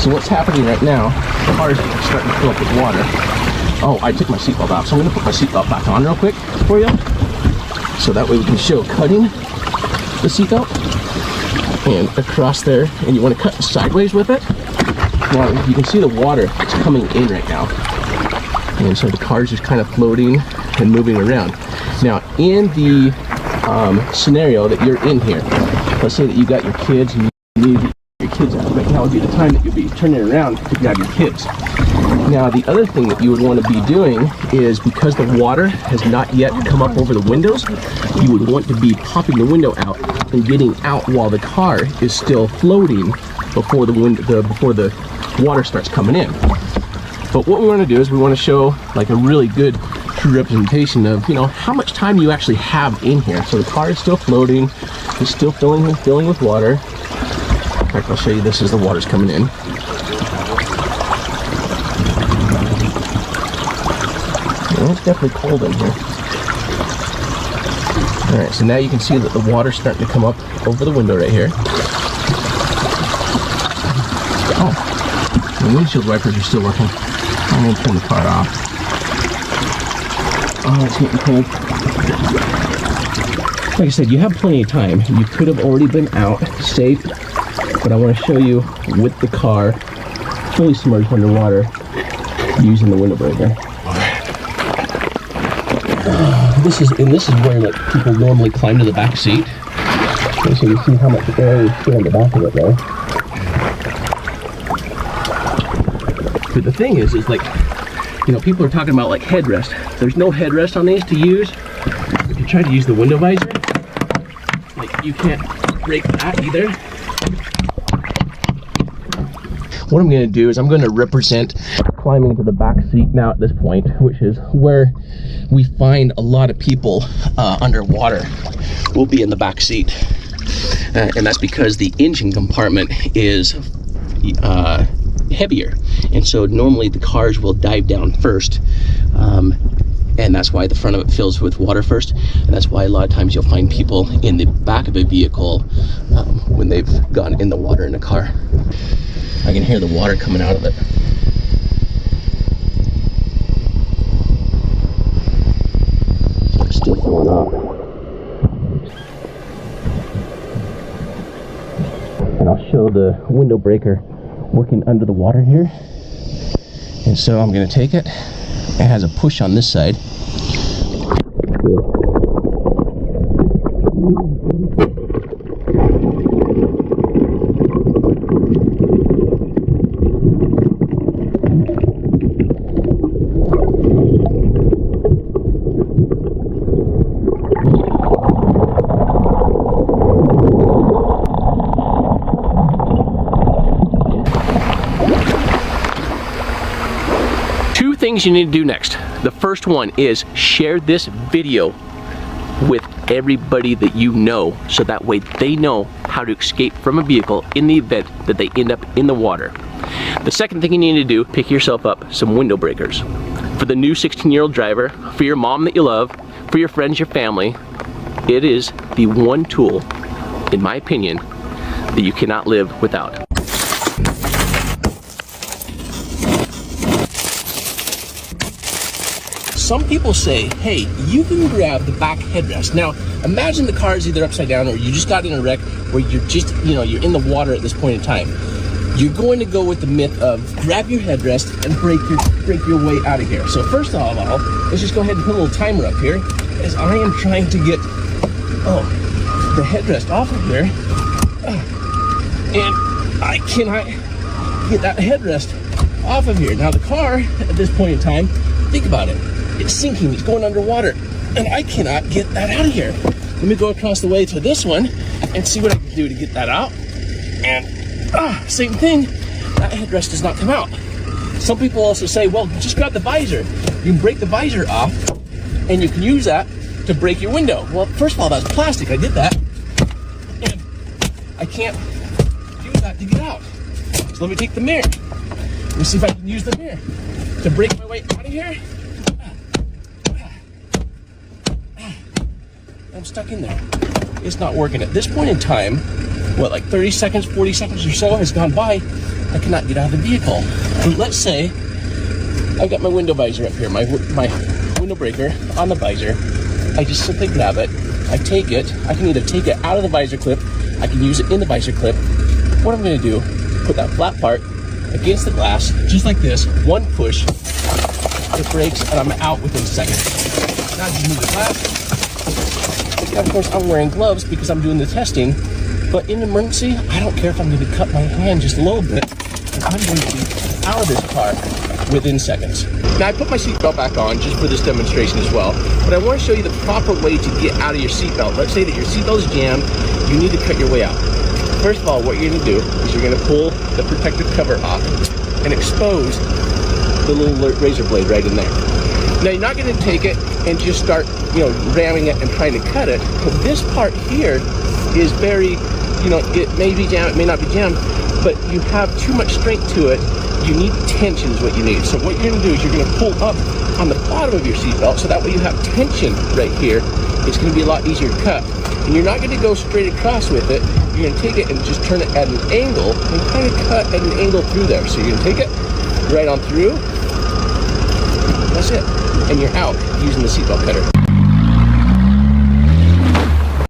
So what's happening right now, the car is starting to fill up with water. Oh, I took my seatbelt off, so I'm gonna put my seatbelt back on real quick for you. So that way we can show cutting the seatbelt and across there, and you want to cut sideways with it. Now you can see the water that's coming in right now, and so the car's just kind of floating and moving around. Now in the scenario that you're in here, let's say that you got your kids and you need your kids out. Right now would be the time that you'd be turning around to grab your kids. Now the other thing that you would want to be doing is, because the water has not yet come up over the windows, you would want to be popping the window out and getting out while the car is still floating before the water starts coming in. But what we want to do is we want to show like a really good true representation of, you know, how much time you actually have in here. So the car is still floating, it's still filling with water. In fact, I'll show you this as the water's coming in. Well, it's definitely cold in here. All right, so now you can see that the water's starting to come up over the window right here. Oh, the windshield wipers are still working. I'm gonna turn the car off. Oh, it's getting cold. Like I said, you have plenty of time. You could have already been out, safe, but I want to show you with the car fully submerged underwater using the window breaker. This is where like people normally climb to the back seat. Okay, so you see how much air is still in the back of it there. But the thing is like, you know, people are talking about like headrest. There's no headrest on these to use. If you try to use the window visor, like you can't break that either. What I'm going to do is I'm going to represent climbing into the back seat now at this point, which is where we find a lot of people underwater will be in the back seat. And that's because the engine compartment is heavier. And so normally the cars will dive down first. And that's why the front of it fills with water first. And that's why a lot of times you'll find people in the back of a vehicle when they've gone in the water in a car. I can hear the water coming out of it. It's still filling up. And I'll show the window breaker working under the water here. And so I'm going to take it. It has a push on this side. Things you need to do next. The first one is share this video with everybody that you know, so that way they know how to escape from a vehicle in the event that they end up in the water. The second thing you need to do, pick yourself up some window breakers. For the new 16-year-old driver, for your mom that you love, for your friends, your family, it is the one tool, in my opinion, that you cannot live without. Some people say, hey, you can grab the back headrest. Now, imagine the car is either upside down or you just got in a wreck where you're just, you know, you're in the water at this point in time. You're going to go with the myth of grab your headrest and break your way out of here. So first of all, let's just go ahead and put a little timer up here as I am trying to get the headrest off of here. And I cannot get that headrest off of here. Now the car, at this point in time, think about it. It's sinking, it's going underwater, and I cannot get that out of here. Let me go across the way to this one and see what I can do to get that out. And same thing, that headrest does not come out. Some people also say, well, just grab the visor. You can break the visor off and you can use that to break your window. Well, first of all, that's plastic, I did that. And I can't use that to get out. So let me take the mirror. Let me see if I can use the mirror to break my way out of here. I'm stuck in there. It's not working. At this point in time, what, like 30 seconds, 40 seconds or so has gone by. I cannot get out of the vehicle. And let's say I've got my window visor up here, my window breaker on the visor. I just simply grab it. I take it. I can either take it out of the visor clip. I can use it in the visor clip. What I'm going to do, put that flat part against the glass, just like this. One push, it breaks, and I'm out within seconds. Now I just move the glass. And of course, I'm wearing gloves because I'm doing the testing. But in an emergency, I don't care if I'm going to cut my hand just a little bit. I'm going to be out of this car within seconds. Now I put my seatbelt back on just for this demonstration as well, but I want to show you the proper way to get out of your seatbelt. Let's say that your seatbelt is jammed, you need to cut your way out. First of all, what you're going to do is you're going to pull the protective cover off and expose the little razor blade right in there. Now you're not going to take it and just start, ramming it and trying to cut it. But this part here is very, it may be jammed, it may not be jammed, but you have too much strength to it. You need tension is what you need. So what you're going to do is you're going to pull up on the bottom of your seatbelt, so that way you have tension right here. It's going to be a lot easier to cut. And you're not going to go straight across with it. You're going to take it and just turn it at an angle and kind of cut at an angle through there. So you're going to take it right on through. That's it. And you're out using the seatbelt cutter.